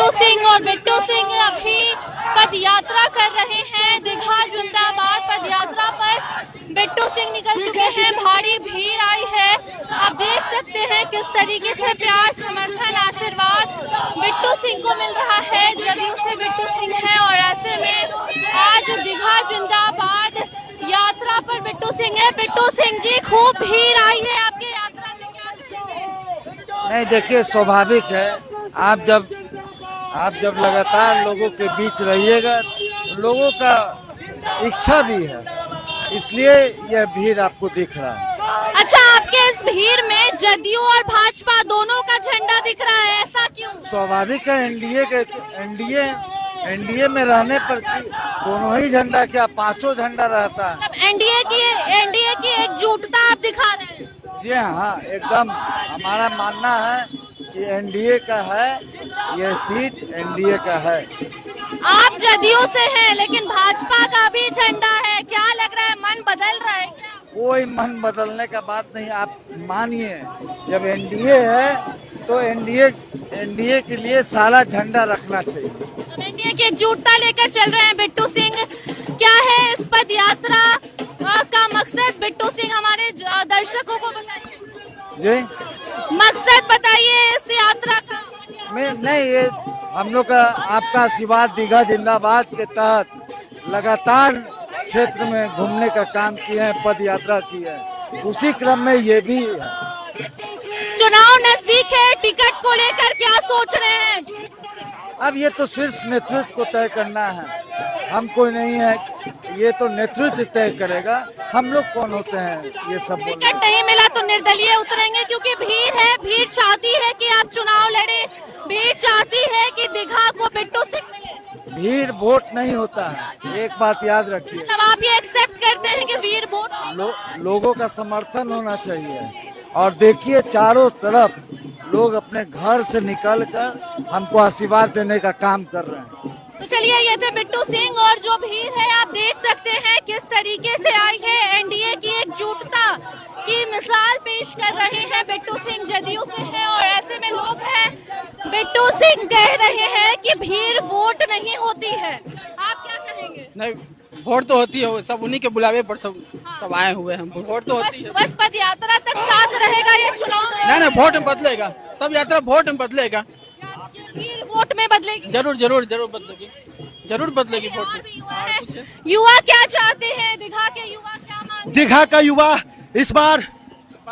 बिट्टू सिंह, और बिट्टू सिंह अभी पद यात्रा कर रहे हैं। दीघा जिंदाबाद पद यात्रा पर बिट्टू सिंह निकल चुके हैं। भारी भीड़ आई है, आप देख सकते हैं किस तरीके से प्यार, समर्थन, आशीर्वाद बिट्टू सिंह को मिल रहा है। जदयू से बिट्टू सिंह है और ऐसे में आज दीघा जिंदाबाद यात्रा पर बिट्टू सिंह है। बिट्टू सिंह जी, खूब भीड़ आई है आपके यात्रा में, क्या कहेंगे? नहीं, देखिए, स्वाभाविक है। आप जब लगातार लोगों के बीच रहिएगा, लोगों का इच्छा भी है, इसलिए यह भीड़ आपको दिख रहा है। अच्छा, आपके इस भीड़ में जदयू और भाजपा दोनों का झंडा दिख रहा है, ऐसा क्यों? स्वाभाविक है, एनडीए में रहने पर दोनों ही झंडा, क्या पांचों झंडा रहता है। मतलब एनडीए की एकजुटता आप दिखा रहे हैं। जी हाँ, एकदम हमारा मानना है कि एनडीए का है, ये सीट एनडीए का है। आप जदयू से हैं, लेकिन भाजपा का भी झंडा है, क्या लग रहा है, मन बदल रहा है क्या? कोई मन बदलने का बात नहीं, आप मानिए, जब एनडीए है तो एनडीए के लिए सारा झंडा रखना चाहिए। तो एनडीए की एकजुटता लेकर चल रहे हैं बिट्टू सिंह। क्या है इस पद यात्रा का मकसद? बिट्टू सिंह हमारे दर्शकों को बताइए जी, मकसद बताइए इस यात्रा का। नहीं, ये हम लोग का आपका आशीर्वाद दीघा जिंदाबाद के तहत लगातार क्षेत्र में घूमने का काम किए हैं, पद यात्रा की है, उसी क्रम में ये भी है। चुनाव नजदीक है, टिकट को लेकर क्या सोच रहे हैं? अब ये तो शीर्ष नेतृत्व को तय करना है, हम कोई नहीं है, ये तो नेतृत्व तय करेगा। हम लोग कौन होते हैं ये सब बोलने? टिकट नहीं मिला तो निर्दलीय उतरेंगे, क्योंकि भीड़ है, भीड़ चाहती है कि आप चुनाव लड़े, भीड़ चाहती है कि दीघा को बिट्टू सिंह मिले। भीड़ वोट नहीं होता है, एक बात याद रखिए। मतलब आप ये एक्सेप्ट करते हैं कि भीड़ वोट लोगों का समर्थन होना चाहिए। और देखिए, चारों तरफ लोग अपने घर से निकलकर हमको आशीर्वाद देने का काम कर रहे हैं। तो चलिए, ये थे बिट्टू सिंह, और जो भीड़ है आप देख सकते हैं किस तरीके से आई है। एनडीए की एकजुटता की मिसाल पेश कर रहे हैं बिट्टू सिंह, जदयू से हैं, और ऐसे में लोग हैं। बिट्टू सिंह कह रहे हैं कि भीड़ वोट नहीं होती है, आप क्या कहेंगे? नहीं, वोट तो होती है, सब उन्हीं के बुलावे पर सब आए हुए हैं, वोट तो होती है। बस पद यात्रा तक साथ रहेगा ये चुनाव में? नहीं, वोट में बदलेगा, सब यात्रा वोट में बदलेगा। भीड़ वोट में बदलेगी? जरूर बदलेगी, जरूर बदलेगी वोट। युवा क्या चाहते हैं? दीघा के युवा क्या मांगते हैं? दीघा का युवा इस बार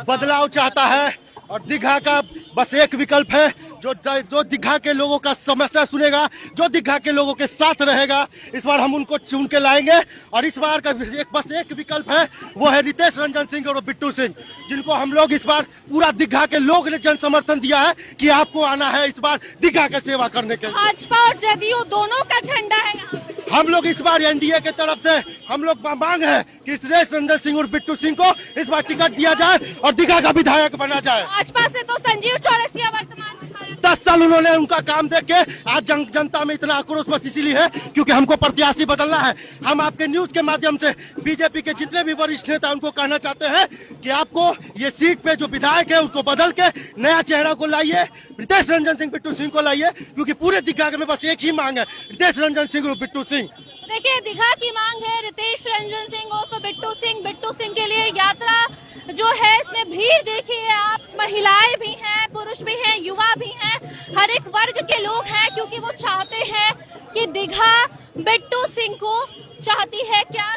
बदलाव चाहता है, और दीघा का बस एक विकल्प है, जो दीघा के लोगों का समस्या सुनेगा, जो दीघा के लोगों के साथ रहेगा, इस बार हम उनको चुन के लाएंगे। और इस बार का बस एक विकल्प है, वो है रितेश रंजन सिंह और बिट्टू सिंह, जिनको हम लोग इस बार पूरा दीघा के लोग ने जन समर्थन दिया है कि आपको आना है इस बार दीघा की सेवा करने के लिए। भाजपा और जदयू दोनों का झंडा है यहाँ पे। हम लोग इस बार एनडीए के तरफ से हम लोग मांग है कि रितेश रंजन सिंह और बिट्टू सिंह को इस बार टिकट दिया जाए और दीघा का विधायक बना जाए। भाजपा से तो संजीव चौरसिया वर्तमान में 10 साल उन्होंने उनका काम देख के आज जनता में इतना आक्रोश बस इसीलिए है क्योंकि हमको प्रत्याशी बदलना है। हम आपके न्यूज के माध्यम से बीजेपी के जितने भी वरिष्ठ नेता उनको कहना चाहते हैं कि आपको ये सीट पे जो विधायक है उसको बदल के नया चेहरा को लाइए, रितेश रंजन सिंह बिट्टू सिंह को लाइए, क्योंकि पूरे दीघा में बस एक ही मांग है, रितेश रंजन सिंह और बिट्टू सिंह। देखिए, दीघा की मांग है रितेश रंजन सिंह उर्फ बिट्टू सिंह। बिट्टू सिंह के लिए यात्रा जो है, इसमें भीड़ देखिए आप, महिलाएं भी हैं, पुरुष भी हैं, युवा भी हैं, हर एक वर्ग के लोग हैं, क्योंकि वो चाहते हैं कि दीघा बिट्टू सिंह को चाहती है। क्या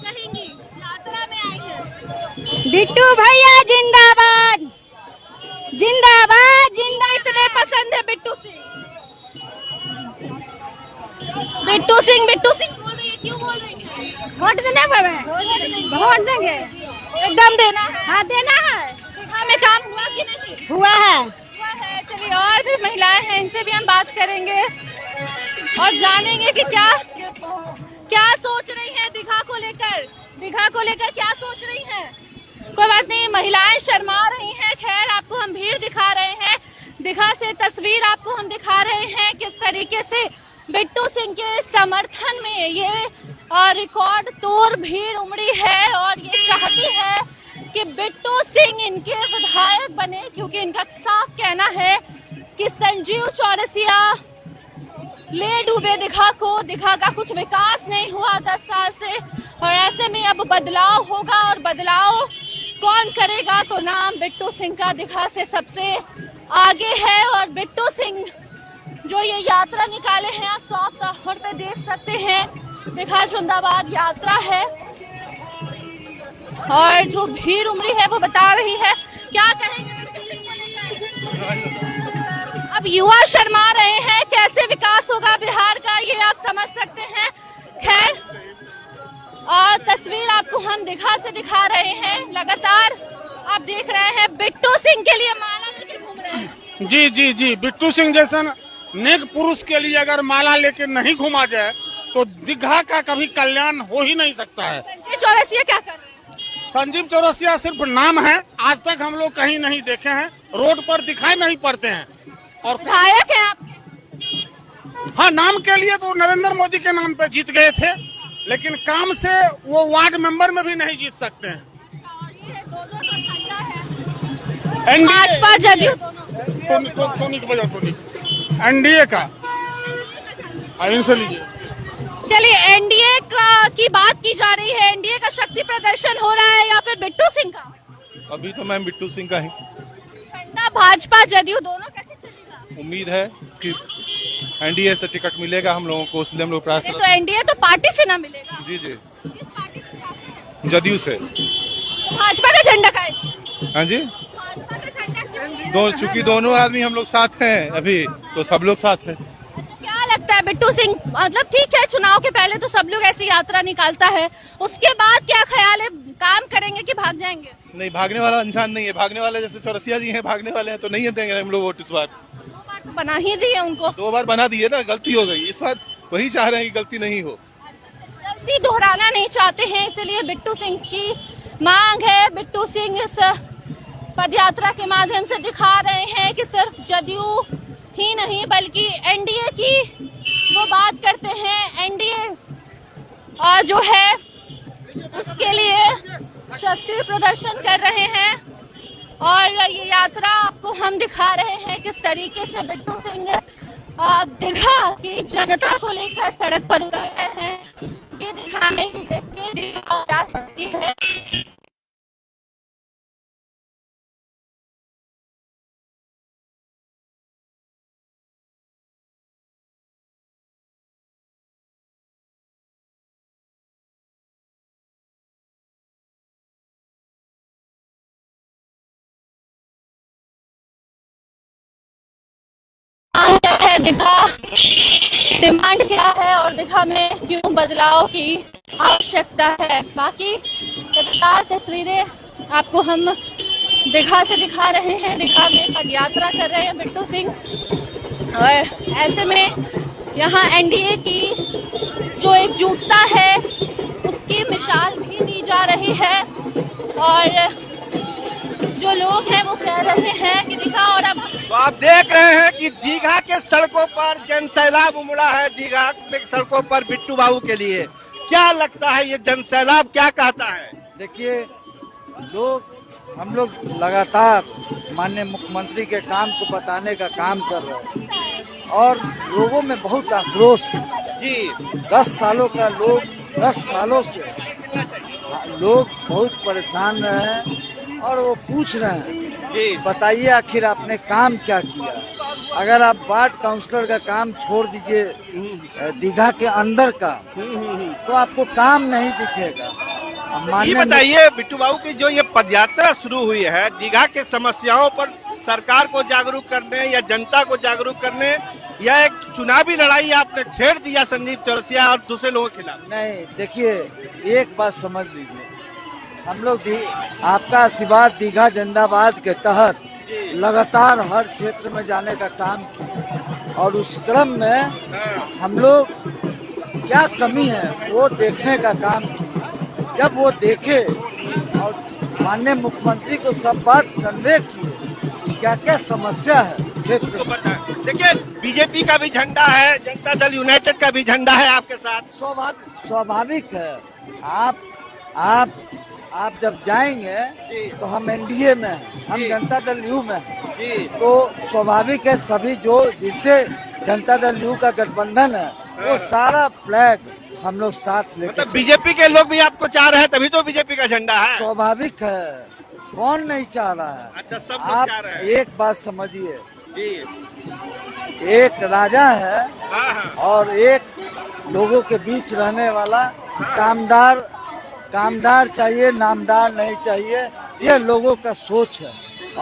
कहेंगी? यात्रा में आई है। बिट्टू भैया जिंदाबाद, जिंदाबाद, जिंदाबाद। इतने पसंद है बिट्टू सिंह? बिट्टू सिंह बोल रही है, क्यों बोल रही है? वोट देना है, वोट देंगे, एकदम देना है। हाँ देना है। दीघा में काम हुआ कि नहीं? हुआ है। चलिए, और भी महिलाएं हैं, इनसे भी हम बात करेंगे और जानेंगे कि क्या सोच रही हैं दीघा को लेकर क्या सोच रही हैं। कोई बात नहीं, महिलाएं शर्मा रही हैं। खैर, आपको हम भीड़ दिखा रहे हैं, दीघा से तस्वीर आपको हम दिखा रहे हैं किस तरीके से बिट्टू सिंह के समर्थन में ये रिकॉर्ड तोड़ भीड़ उमड़ी है, और ये चाहती है कि बिट्टू सिंह इनके विधायक बने, क्योंकि इनका साफ कहना है कि संजीव चौरसिया ले डूबे दिघा को। दिघा का कुछ विकास नहीं हुआ 10 साल से, और ऐसे में अब बदलाव होगा, और बदलाव कौन करेगा? तो नाम बिट्टू सिंह का दिघा से सबसे आगे है। और बिट्टू सिंह जो ये यात्रा निकाले हैं, आप सॉफ्ट तौर पे देख सकते हैं, दिघा जिंदाबाद यात्रा है। और जो भीड़ उमड़ी है वो बता रही है। क्या कहेंगे बिट्टू सिंह को लेकर? अब युवा शर्मा रहे हैं, कैसे विकास होगा बिहार का ये आप समझ सकते हैं। खैर, और तस्वीर आपको हम दिघा से दिखा रहे हैं। लगातार आप देख रहे हैं बिट्टू सिंह के लिए माला लेके घूम रहे हैं। जी जी जी, बिट्टू सिंह जैसा नेक पुरुष के लिए अगर माला लेके नहीं घुमा जाए तो दिघा का कभी कल्याण हो ही नहीं सकता है। संजीव चौरसिया क्या कर रहे हैं? संजीव चौरसिया सिर्फ नाम है, आज तक हम लोग कहीं नहीं देखे हैं, रोड पर दिखाई नहीं पड़ते हैं। और विधायक है आपके? हाँ, नाम के लिए तो नरेंद्र मोदी के नाम पे जीत गए थे, लेकिन काम से वो वार्ड मेंबर में भी नहीं जीत सकते हैं। दोनों का झंडा है, भाजपा जदयू दोनों। एनडीए का इनसे लीजिए। चलिए, एनडीए की बात की जा रही है। एनडीए का शक्ति प्रदर्शन हो रहा है या फिर बिट्टू सिंह का? अभी तो मैम बिट्टू सिंह का ही झंडा भाजपा जदयू दोनों कैसे चलेगा? उम्मीद है कि एनडीए से टिकट मिलेगा हम लोगों को, इसलिए हम लोग प्रयास तो एनडीए तो पार्टी से ना मिलेगा। जी जी, किस पार्टी से चाहते हैं? जदयू से। भाजपा का झंडा का है? हाँ जी, भाजपा का झंडा क्यों? चूंकि दोनों आदमी हम लोग साथ हैं अभी, तो सब लोग साथ हैं। क्या लगता है बिट्टू सिंह, मतलब ठीक है चुनाव के पहले तो सब लोग ऐसी यात्रा निकालता है, उसके बाद क्या ख्याल है, काम करेंगे कि भाग जाएंगे? नहीं, भागने वाला इंसान नहीं है। भागने वाले जैसे चौरसिया जी हैं, भागने वाले हैं, तो नहीं देंगे हम लोग वोट इस बार। 2 बार तो बना ही दिए उनको। 2 बार बना दिए ना, गलती हो गई। इस बार वही चाह रहे हैं कि गलती नहीं हो। गलती दोहराना नहीं चाहते हैं, इसलिए बिट्टू सिंह की मांग है। बिट्टू सिंह इस पद यात्रा के माध्यम से दिखा रहे हैं कि सिर्फ जदयू ही नहीं बल्कि एनडीए की वो बात करते हैं। एनडीए जो है उसके लिए शक्ति प्रदर्शन कर रहे हैं, और ये यात्रा आपको हम दिखा रहे हैं किस तरीके से बिट्टू सिंह दिघा की जनता को लेकर सड़क पर उतरे हैं। ये दिखाने की दिखा जा सकती है। है दिघा, डिमांड क्या है और दिघा में क्यों बदलाव की आवश्यकता है। बाकी लगातार तस्वीरें आपको हम दिघा से दिखा रहे हैं। दिघा में पद यात्रा कर रहे हैं बिट्टू सिंह, और ऐसे में यहाँ एनडीए की जो एकजुटता है उसकी मिसाल भी दी जा रही है। और जो लोग हैं वो कह रहे हैं कि दिघा, और अब तो आप देख रहे हैं कि दीघा के सड़कों पर जन सैलाब उमड़ा है। दीघा के सड़कों पर बिट्टू बाबू के लिए क्या लगता है, ये जन सैलाब क्या कहता है? देखिए, हम लोग लगातार माननीय मुख्यमंत्री के काम को बताने का काम कर रहे हैं, और लोगों में बहुत आक्रोश है जी। 10 सालों का लोग 10 सालों से लोग बहुत परेशान रहे हैं, और वो पूछ रहे हैं जी, बताइए आखिर आपने काम क्या किया। अगर आप वार्ड काउंसलर का काम छोड़ दीजिए, दीघा के अंदर का, तो आपको काम नहीं दिखेगा। ये बताइए बिट्टू बाबू की जो ये पदयात्रा शुरू हुई है दीघा के समस्याओं पर सरकार को जागरूक करने या जनता को जागरूक करने, या एक चुनावी लड़ाई आपने छेड़ दिया संजीव चौरसिया और दूसरे लोगों के खिलाफ? नहीं, देखिए एक बात समझ लीजिए, हम लोग आपका आशीर्वाद दीघा जिंदाबाद के तहत लगातार हर क्षेत्र में जाने का काम किया, और उस क्रम में हम लोग क्या कमी है वो देखने का काम किया। जब वो देखे और माननीय मुख्यमंत्री को सब बात कन्वे किए क्या क्या समस्या है क्षेत्र में। देखिए, बीजेपी का भी झंडा है, जनता दल यूनाइटेड का भी झंडा है आपके साथ। स्वाभाविक है। आप जब जाएंगे तो हम एनडीए में हैं, हम जनता दल यू में हैं, तो स्वाभाविक है सभी जो जिससे जनता दल यू का गठबंधन है, वो सारा फ्लैग हम लोग साथ लेकर मतलब बीजेपी के लोग भी आपको चाह रहे हैं, तभी तो बीजेपी का झंडा है। स्वाभाविक है, कौन नहीं चाह रहा है। अच्छा, सब लोग आप चाह रहे हैं। एक बात समझिए, जी। एक राजा है हाँ हाँ और एक लोगों के बीच रहने वाला कामदार चाहिए, नामदार नहीं चाहिए। ये लोगों का सोच है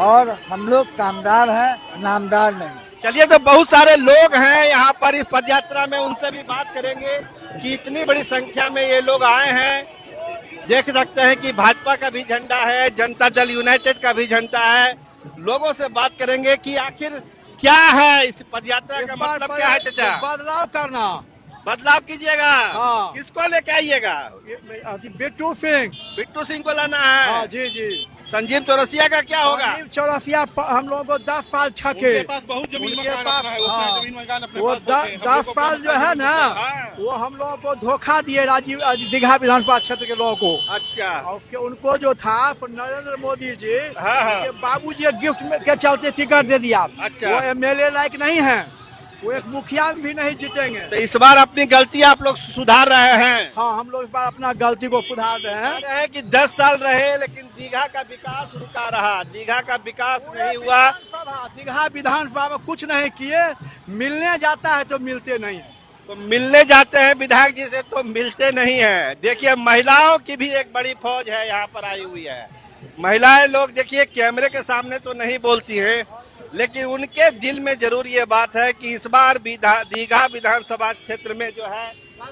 और हम लोग कामदार हैं, नामदार नहीं। चलिए, तो बहुत सारे लोग हैं यहाँ पर इस पद यात्रा में, उनसे भी बात करेंगे कि इतनी बड़ी संख्या में ये लोग आए हैं। देख सकते हैं कि भाजपा का भी झंडा है, जनता दल यूनाइटेड का भी झंडा है। लोगों से बात करेंगे कि आखिर क्या है इस पद यात्रा का मतलब, क्या है चाचा? बदलाव करना। बदलाव कीजिएगा। हाँ। किसको लेके आइएगा? बिट्टू सिंह। बिट्टू सिंह को लाना है। जी जी। संजीव चौरसिया का क्या होगा? चौरसिया हम लोगों को 10 साल छके। उनके पास बहुत जमीन मकान है, उतना जमीन मकान अपने वो पास होते हैं। 10 साल जो है ना, हाँ। वो हम लोगों को धोखा दिए राजीव दीघा विधानसभा क्षेत्र के लोगों को। अच्छा। और उसके उनको जो था नरेंद्र मोदी जी, हाँ, हाँ। उनके बाबूजी गिफ्ट में के चलते टिकट दे दिया। अच्छा। वो एमएलए लायक नहीं है, वो एक मुखिया भी नहीं जीतेंगे। तो इस बार अपनी गलती आप लोग सुधार रहे हैं। हाँ, हम लोग इस बार अपना गलती को सुधार रहे हैं। कह रहे हैं कि 10 साल रहे लेकिन दीघा का विकास रुका रहा, दीघा का विकास नहीं हुआ। दीघा विधानसभा में कुछ नहीं किए, मिलने जाता है तो मिलते नहीं है। तो मिलने जाते हैं विधायक जी से तो मिलते नहीं है। देखिए, महिलाओं की भी एक बड़ी फौज है यहाँ पर आई हुई है। महिलाएं लोग देखिए कैमरे के सामने तो नहीं बोलती हैं, लेकिन उनके दिल में जरूर ये बात है कि इस बार दीघा विधानसभा क्षेत्र में जो है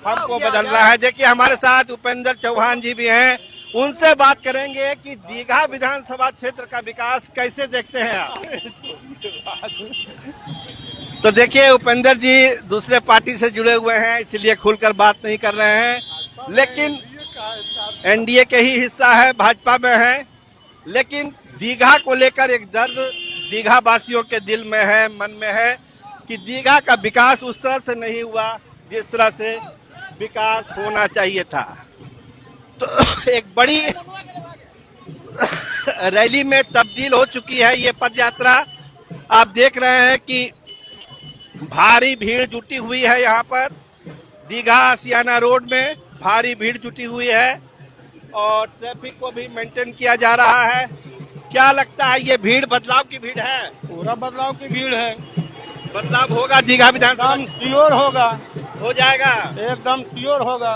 हमको बदलना है। देखिए, हमारे साथ उपेंद्र चौहान जी भी हैं, उनसे बात करेंगे कि दीघा विधानसभा क्षेत्र का विकास कैसे देखते हैं आप। तो देखिए, उपेंद्र जी दूसरे पार्टी से जुड़े हुए हैं, इसलिए खुलकर बात नहीं कर रहे हैं, लेकिन एनडीए के ही हिस्सा है, भाजपा में है। लेकिन दीघा को लेकर एक दर्द दीघा वासियों के दिल में है, मन में है कि दीघा का विकास उस तरह से नहीं हुआ जिस तरह से विकास होना चाहिए था। तो एक बड़ी रैली में तब्दील हो चुकी है ये पद यात्रा। आप देख रहे हैं कि भारी भीड़ जुटी हुई है यहाँ पर दीघा सियाना रोड में, भारी भीड़ जुटी हुई है और ट्रैफिक को भी मेंटेन किया जा रहा है। क्या लगता है, ये भीड़ बदलाव की भीड़ है? पूरा बदलाव की भीड़ है। बदलाव होगा दीघा विधानसभा? श्योर होगा, हो जाएगा, एकदम श्योर होगा।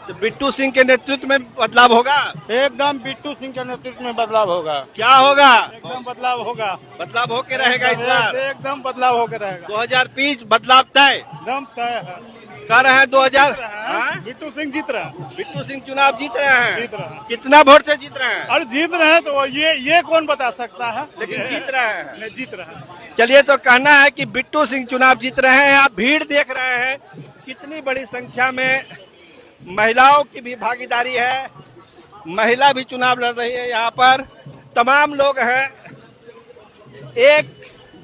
तो बिट्टू सिंह के नेतृत्व में बदलाव होगा? एकदम बिट्टू सिंह के नेतृत्व में बदलाव होगा। क्या होगा? एकदम बदलाव होगा, बदलाव होके रहेगा इस बार? एकदम बदलाव होकर रहेगा। 2020 बदलाव तय एकदम तय है। कर रहे हैं 2000। बिट्टू सिंह जीत रहा है। बिट्टू सिंह चुनाव जीत रहे हैं। जीत रहे हैं। कितना वोट से जीत रहे हैं? अरे जीत रहे हैं तो ये कौन बता सकता है, लेकिन जीत रहे हैं। नहीं, जीत रहे हैं। चलिए, तो कहना है कि बिट्टू सिंह चुनाव जीत रहे हैं। आप भीड़ देख रहे हैं, कितनी बड़ी संख्या में महिलाओं की भी भागीदारी है, महिला भी चुनाव लड़ रही है यहाँ पर, तमाम लोग हैं। एक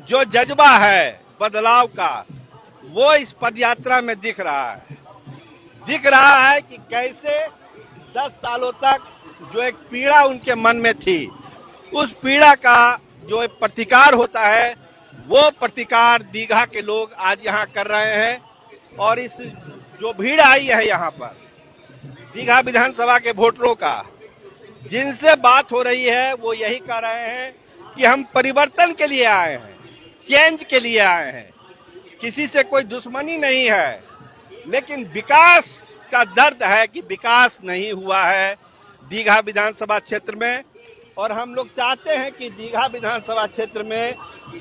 जो जज्बा है बदलाव का वो इस पदयात्रा में दिख रहा है कि कैसे 10 सालों तक जो एक पीड़ा उनके मन में थी, उस पीड़ा का जो एक प्रतिकार होता है, वो प्रतिकार दीघा के लोग आज यहाँ कर रहे हैं। और इस जो भीड़ आई है यहाँ पर दीघा विधानसभा के वोटरों का, जिनसे बात हो रही है, वो यही कह रहे हैं कि हम परिवर्तन के लिए आए हैं, चेंज के लिए आए हैं, किसी से कोई दुश्मनी नहीं है, लेकिन विकास का दर्द है कि विकास नहीं हुआ है दीघा विधानसभा क्षेत्र में। और हम लोग चाहते हैं कि दीघा विधानसभा क्षेत्र में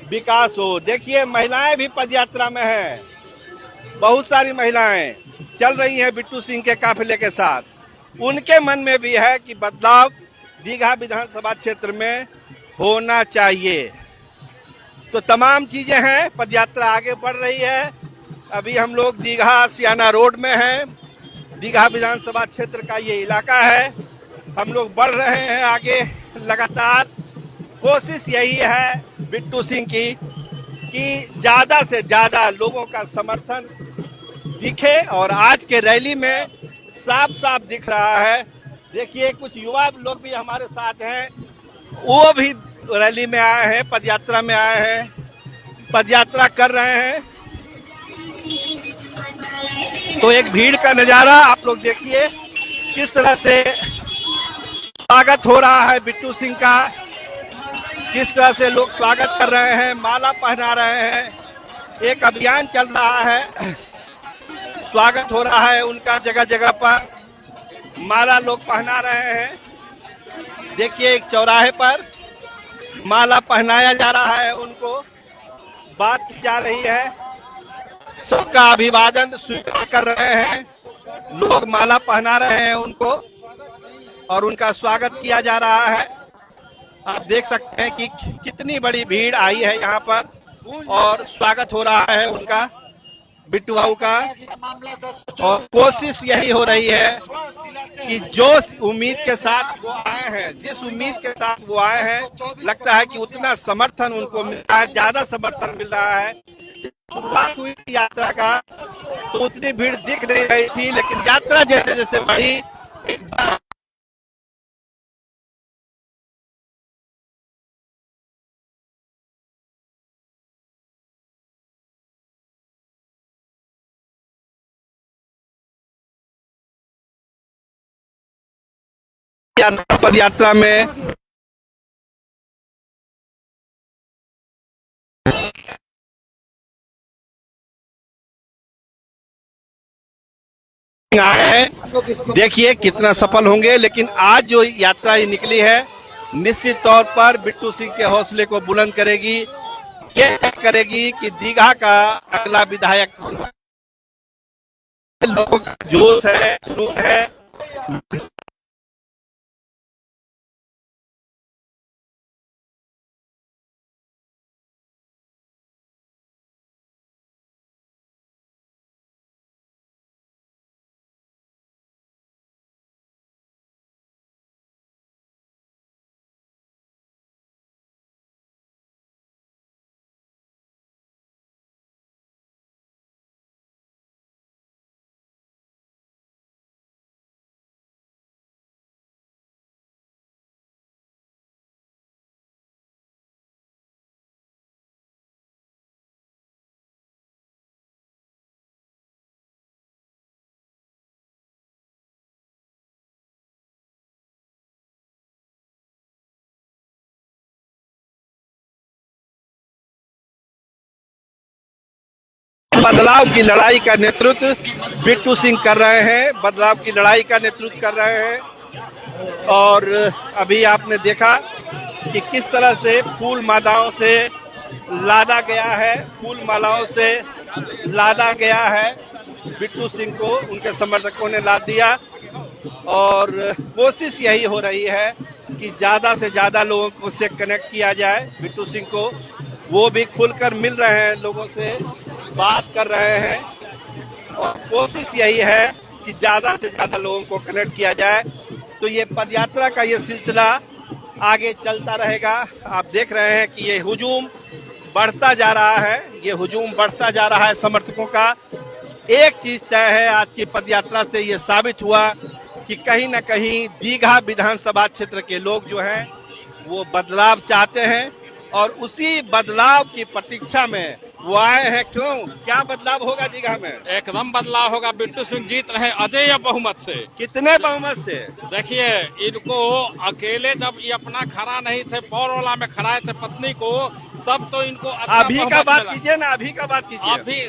विकास हो। देखिए, महिलाएं भी पदयात्रा में हैं, बहुत सारी महिलाएं चल रही हैं बिट्टू सिंह के काफिले के साथ। उनके मन में भी है कि बदलाव दीघा विधानसभा क्षेत्र में होना चाहिए। तो तमाम चीजें हैं, पदयात्रा आगे बढ़ रही है। अभी हम लोग दीघा सियाना रोड में हैं, दीघा विधानसभा क्षेत्र का ये इलाका है। हम लोग बढ़ रहे हैं आगे लगातार। कोशिश यही है बिट्टू सिंह की कि ज्यादा से ज्यादा लोगों का समर्थन दिखे, और आज के रैली में साफ साफ दिख रहा है। देखिए, कुछ युवा लोग भी हमारे साथ हैं, वो भी रैली में आए हैं, पदयात्रा में आए हैं, पदयात्रा कर रहे हैं। तो एक भीड़ का नजारा आप लोग देखिए किस तरह से स्वागत हो रहा है बिट्टू सिंह का, किस तरह से लोग स्वागत कर रहे हैं, माला पहना रहे हैं। एक अभियान चल रहा है, स्वागत हो रहा है उनका, जगह जगह पर माला लोग पहना रहे हैं। देखिए एक चौराहे पर माला पहनाया जा रहा है उनको, बात की जा रही है, सबका अभिवादन स्वीकार कर रहे हैं, लोग माला पहना रहे हैं उनको और उनका स्वागत किया जा रहा है। आप देख सकते हैं कि कितनी बड़ी भीड़ आई है यहाँ पर और स्वागत हो रहा है उनका, बिट्टू बाबू का। और कोशिश यही हो रही है कि जो उम्मीद के साथ वो आए हैं, जिस उम्मीद के साथ वो आए हैं, लगता है कि उतना समर्थन उनको मिल रहा है, ज्यादा समर्थन मिल रहा है। शुरुआत हुई यात्रा का तो उतनी भीड़ दिख नहीं रही थी, लेकिन यात्रा जैसे जैसे बढ़ी पद यात्रा में आए हैं, देखिए कितना सफल होंगे। लेकिन आज जो यात्रा ये निकली है निश्चित तौर पर बिट्टू सिंह के हौसले को बुलंद करेगी, ये करेगी कि दीघा का अगला विधायक लोगों का जोश है, जुनून है। बदलाव की लड़ाई का नेतृत्व बिट्टू सिंह कर रहे हैं, बदलाव की लड़ाई का नेतृत्व कर रहे हैं। और अभी आपने देखा कि किस तरह से फूल मालाओं से लादा गया है, फूल मालाओं से लादा गया है बिट्टू सिंह को, उनके समर्थकों ने लाद दिया। और कोशिश यही हो रही है कि ज्यादा से ज्यादा लोगों को से कनेक्ट किया जाए बिट्टू सिंह को। वो भी खुलकर मिल रहे हैं, लोगों से बात कर रहे हैं और कोशिश यही है कि ज्यादा से ज्यादा लोगों को कनेक्ट किया जाए। तो ये पदयात्रा का ये सिलसिला आगे चलता रहेगा। आप देख रहे हैं कि ये हुजूम बढ़ता जा रहा है, ये हुजूम बढ़ता जा रहा है समर्थकों का। एक चीज तय है, आज की पदयात्रा से ये साबित हुआ कि कहीं न कहीं दीघा विधानसभा क्षेत्र के लोग जो हैं वो बदलाव चाहते हैं और उसी बदलाव की प्रतीक्षा में वो आए हैं। क्यों, क्या बदलाव होगा दीघा में? एकदम बदलाव होगा। बिट्टू सिंह जीत रहे अजय बहुमत से। कितने बहुमत से? देखिए, इनको अकेले जब ये अपना खड़ा नहीं थे, पौरवला में खड़ाए थे पत्नी को, तब तो इनको अभी का बात कीजिए ना, अभी का बात कीजिए। अभी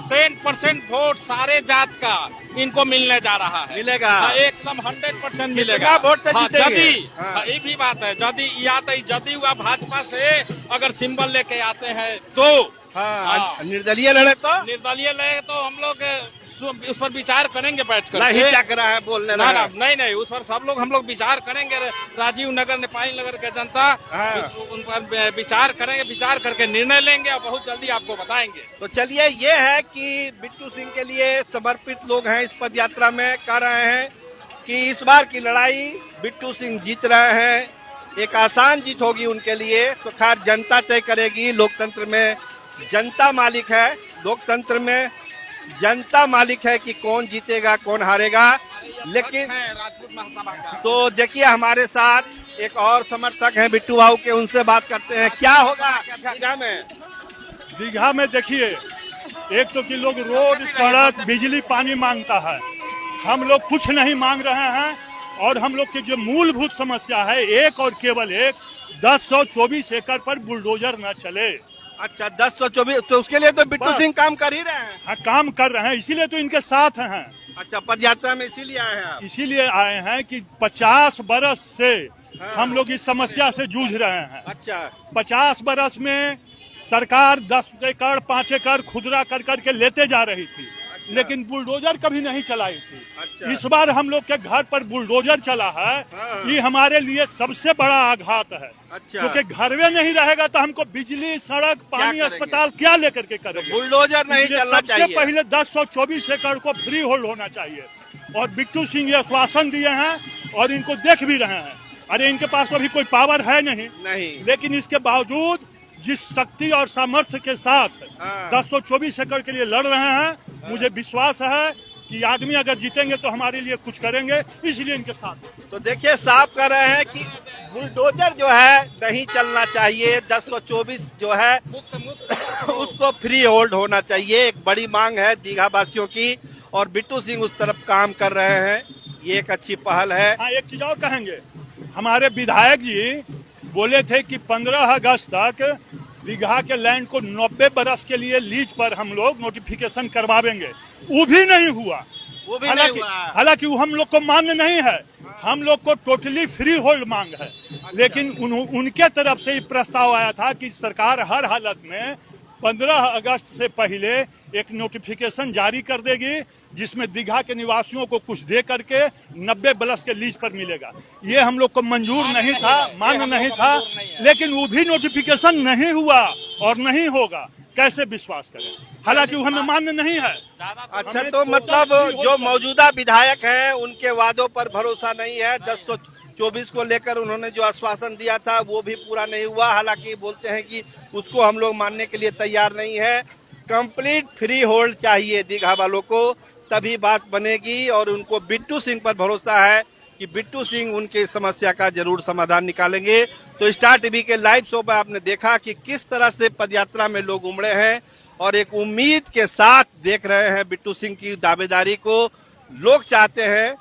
100% वोट सारे जात का इनको मिलने जा रहा है। मिलेगा एकदम 100% मिलेगा। वोट से जीतेंगे? ये भी बात है, यदि यदि हुआ भाजपा से अगर सिंबल लेके आते हैं तो निर्दलीय लड़े तो हम लोग उस पर विचार करेंगे बैठकर। नहीं क्या करा है बोलने ना, नहीं उस पर सब लोग हम लोग विचार करेंगे। राजीव नगर नेपाली नगर के जनता उन पर विचार करेंगे, विचार करके निर्णय लेंगे और बहुत जल्दी आपको बताएंगे। तो चलिए, ये है कि बिट्टू सिंह के लिए समर्पित लोग हैं इस पद यात्रा में, कह रहे हैं कि इस बार की लड़ाई बिट्टू सिंह जीत रहे हैं, एक आसान जीत होगी उनके लिए। तो खैर जनता तय करेगी, लोकतंत्र में जनता मालिक है, लोकतंत्र में जनता मालिक है कि कौन जीतेगा कौन हारेगा। लेकिन राजपूत महासभा का तो देखिए हमारे साथ एक और समर्थक हैं बिट्टू बाबू के, उनसे बात करते हैं। क्या होगा दीघा में? दीघा में देखिए एक तो कि लोग रोड, सड़क, बिजली, पानी मांगता है। हम लोग कुछ नहीं मांग रहे हैं। और हम लोग की जो मूलभूत समस्या है, एक और केवल एक, 1024 एकड़ पर बुलडोजर न चले। अच्छा, 1024, तो उसके लिए तो बिट्टू सिंह काम कर ही रहे हैं। हाँ, काम कर रहे हैं, इसीलिए तो इनके साथ हैं। अच्छा, पद यात्रा में इसीलिए आए हैं आप? इसीलिए आए हैं कि 50 बरस से हम लोग इस समस्या से जूझ रहे हैं। अच्छा, 50 बरस में सरकार 10 एकड़ 5 एकड़ खुदरा कर करके लेते जा रही थी, लेकिन बुलडोजर कभी नहीं चलाई थी। अच्छा। इस बार हम लोग के घर पर बुलडोजर चला है, ये हमारे लिए सबसे बड़ा आघात है। अच्छा। क्योंकि घर में नहीं रहेगा तो हमको बिजली, सड़क, पानी, अस्पताल क्या लेकर के करेंगे? बुलडोजर नहीं चलना चाहिए। सबसे पहले 1024 एकड़ को फ्री होल्ड होना चाहिए। और बिट्टू सिंह ये आश्वासन दिए हैं और इनको देख भी रहे हैं। अरे इनके पास अभी कोई पावर है नहीं, लेकिन इसके बावजूद जिस शक्ति और सामर्थ्य के साथ 1024 एकड़ के लिए लड़ रहे हैं, मुझे विश्वास है कि आदमी अगर जीतेंगे तो हमारे लिए कुछ करेंगे, इसलिए इनके साथ। तो देखिए, साफ कर रहे हैं कि बुलडोजर जो है नहीं चलना चाहिए, 1024 जो है उसको फ्री होल्ड होना चाहिए। एक बड़ी मांग है दीघा वासियों की और बिट्टू सिंह उस तरफ काम कर रहे हैं। ये एक अच्छी पहल है। हाँ, एक चीज और कहेंगे, हमारे विधायक जी बोले थे कि 15 अगस्त तक दीघा के लैंड को 90 बरस के लिए लीज पर हम लोग नोटिफिकेशन करवाएंगे। वो भी नहीं हुआ। हालांकि वो हम लोग को मान्य नहीं है, हम लोग को टोटली फ्री होल्ड मांग है। लेकिन उनके तरफ से प्रस्ताव आया था कि सरकार हर हालत में 15 अगस्त से पहले एक नोटिफिकेशन जारी कर देगी, जिसमें दीघा के निवासियों को कुछ दे करके 90 बरस के लीज पर मिलेगा। ये हम लोग को मंजूर नहीं था, मान्य नहीं था, लेकिन वो भी नोटिफिकेशन नहीं हुआ और नहीं होगा। कैसे विश्वास करें? हालांकि वो हमें मान्य नहीं है। अच्छा, तो मतलब जो मौजूदा विधायक हैं उनके वादों पर भरोसा नहीं है। 1024 को लेकर उन्होंने जो आश्वासन दिया था वो भी पूरा नहीं हुआ। हालांकि बोलते हैं कि उसको हम लोग मानने के लिए तैयार नहीं है। कंप्लीट फ्री होल्ड चाहिए दीघा वालों को, तभी बात बनेगी। और उनको बिट्टू सिंह पर भरोसा है कि बिट्टू सिंह उनके समस्या का जरूर समाधान निकालेंगे। तो स्टार टीवी के लाइव शो में आपने देखा कि किस तरह से पदयात्रा में लोग उमड़े हैं और एक उम्मीद के साथ देख रहे हैं बिट्टू सिंह की दावेदारी को। लोग चाहते हैं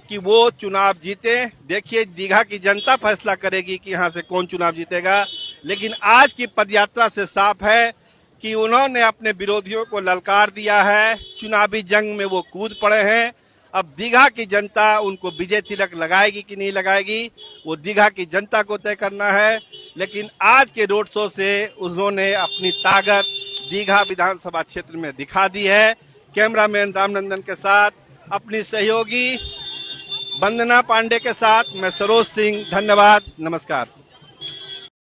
कि वो चुनाव जीते। देखिए, दीघा की जनता फैसला करेगी कि यहाँ से कौन चुनाव जीतेगा। लेकिन आज की पदयात्रा से साफ है कि उन्होंने अपने विरोधियों को ललकार दिया है। चुनावी जंग में वो कूद पड़े हैं। अब दीघा की जनता उनको विजय तिलक लगाएगी कि नहीं लगाएगी, वो दीघा की जनता को तय करना है। लेकिन आज के रोड शो से उन्होंने अपनी ताकत दीघा विधानसभा क्षेत्र में दिखा दी है। कैमरामैन रामनंदन के साथ, अपनी सहयोगी वंदना पांडे के साथ मैं सरोज सिंह। धन्यवाद, नमस्कार।